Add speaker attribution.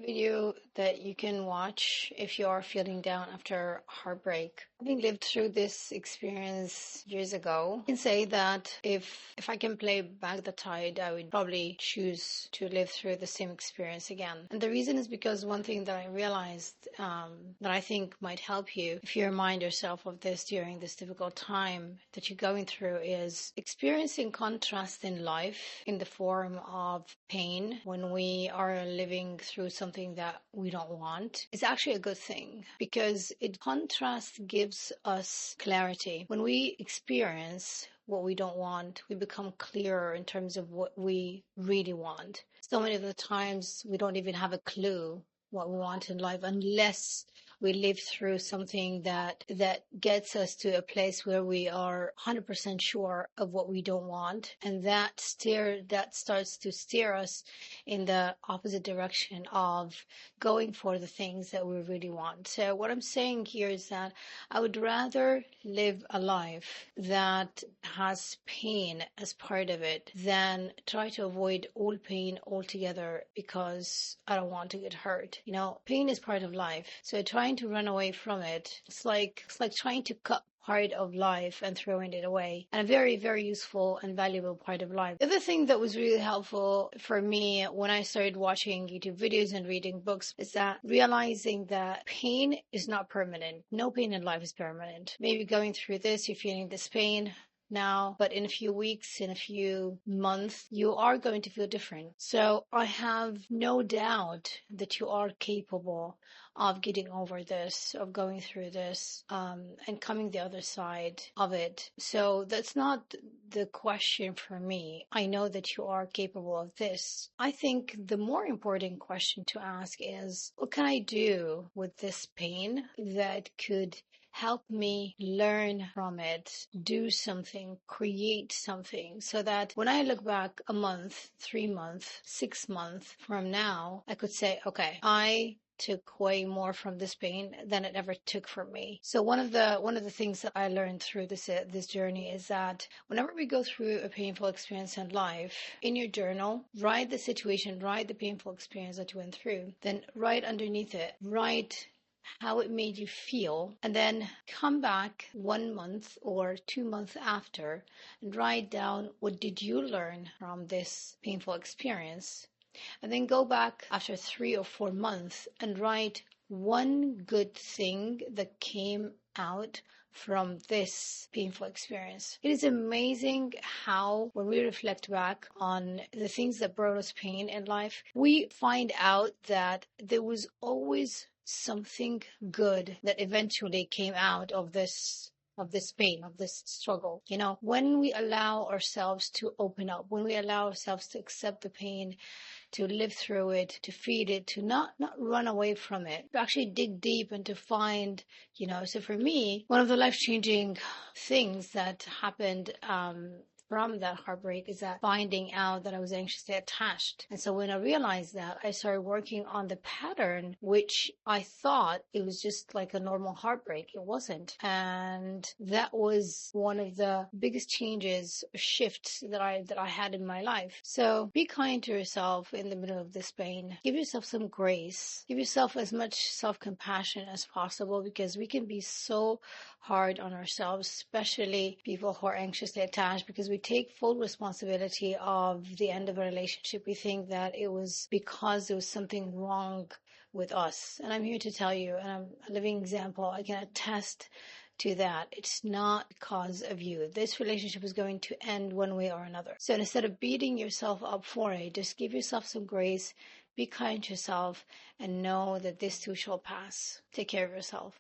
Speaker 1: video that you can watch if you are feeling down after heartbreak. Having lived through this experience years ago, I can say that if I can play back the tide, I would probably choose to live through the same experience again. And the reason is because one thing that I realized that I think might help you if you remind yourself of this during this difficult time that you're going through is experiencing contrast in life in the form of pain when we are living through something that we don't want. It's actually a good thing because contrast gives us clarity. When we experience what we don't want, we become clearer in terms of what we really want. So many of the times we don't even have a clue what we want in life unless we live through something that gets us to a place where we are 100% sure of what we don't want, and that starts to steer us in the opposite direction of going for the things that we really want. So what I'm saying here is that I would rather live a life that has pain as part of it than try to avoid all pain altogether because I don't want to get hurt. Pain is part of life. So trying to run away from it, it's like trying to cut part of life and throwing it away, and a very, very useful and valuable part of life. The other thing that was really helpful for me when I started watching YouTube videos and reading books is that realizing that pain is not permanent. No pain in life is permanent. Maybe going through this, you're feeling this pain now, but in a few weeks, in a few months, you are going to feel different. So I have no doubt that you are capable of getting over this, of going through this, and coming the other side of it. So that's not the question for me. I know that you are capable of this. I think the more important question to ask is, what can I do with this pain that could help me learn from it, do something, create something, so that when I look back a month, 3 months, 6 months from now, I could say, okay, I took way more from this pain than it ever took from me. So one of the things that I learned through this journey is that whenever we go through a painful experience in life, in your journal, write the situation, write the painful experience that you went through, then write underneath it, write how it made you feel, and then come back 1 month or 2 months after and write down what did you learn from this painful experience, and then go back after 3 or 4 months and write one good thing that came out from this painful experience. It is amazing how when we reflect back on the things that brought us pain in life, we find out that there was always something good that eventually came out of this pain, of this struggle. When we allow ourselves to open up, when we allow ourselves to accept the pain, to live through it, to feed it, to not run away from it, to actually dig deep and to find, so for me, one of the life-changing things that happened from that heartbreak is that finding out that I was anxiously attached. And so when I realized that, I started working on the pattern, which I thought it was just like a normal heartbreak. It wasn't. And that was one of the biggest changes, shifts that I had in my life. So be kind to yourself in the middle of this pain. Give yourself some grace. Give yourself as much self-compassion as possible, because we can be so hard on ourselves, especially people who are anxiously attached, because we take full responsibility of the end of a relationship. We think that it was because there was something wrong with us. And I'm here to tell you, and I'm a living example, I can attest to that. It's not because of you. This relationship is going to end one way or another. So instead of beating yourself up for it, just give yourself some grace, be kind to yourself, and know that this too shall pass. Take care of yourself.